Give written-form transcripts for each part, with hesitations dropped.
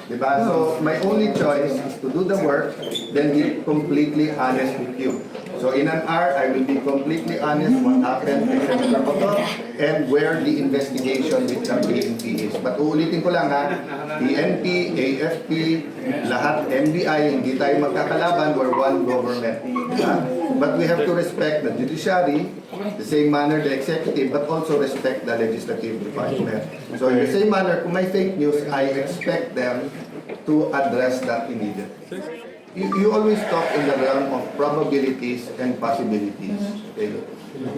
Diba? So, my only choice is to do the work, then be completely honest with you. So, in an hour, I will be completely honest what happened with Senator Coto and where the investigation with the PNP is. But uulitin ko lang ha, PNP, AFP, lahat, NBI, hindi tayo magkakalaban, we're one government. But we have to respect the judiciary, the same manner the executive, but also respect the legislative department. So in the same manner, kung may fake news, I expect them to address that immediately. You always talk in the realm of probabilities and possibilities. Okay?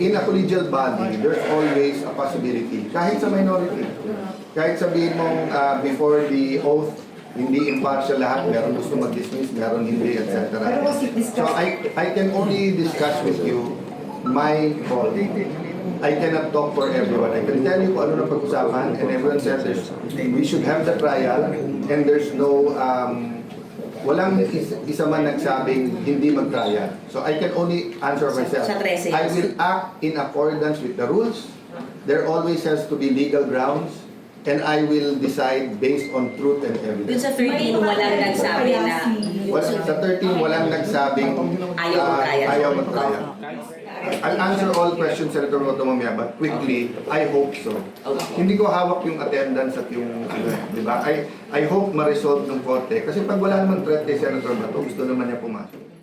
In a collegial body, there's always a possibility. Kahit sa minority. Kahit sabihin mong before the oath, hindi impartial lahat, meron gusto mag-dismiss, meron hindi, etc. So I can only discuss with you my call. I cannot talk for everyone. I can tell you kung ano na pag-usapan, and everyone says we should have the trial, and there's no, walang isa man nagsabing hindi mag-trial. So I can only answer myself. I will act in accordance with the rules. There always has to be legal grounds. And I will decide based on truth and Dun evidence. sa 13, walang nagsabi na Sa 13, walang nagsabing ayaw mag-trial. I'll answer all questions, Senator Coto, mamaya, but quickly, I hope so. Hindi ko hawak yung attendance at yung, di ba? I hope ma-resolve ng korte. Kasi pag wala namang threat kay Senator Bato, gusto naman niya pumasok.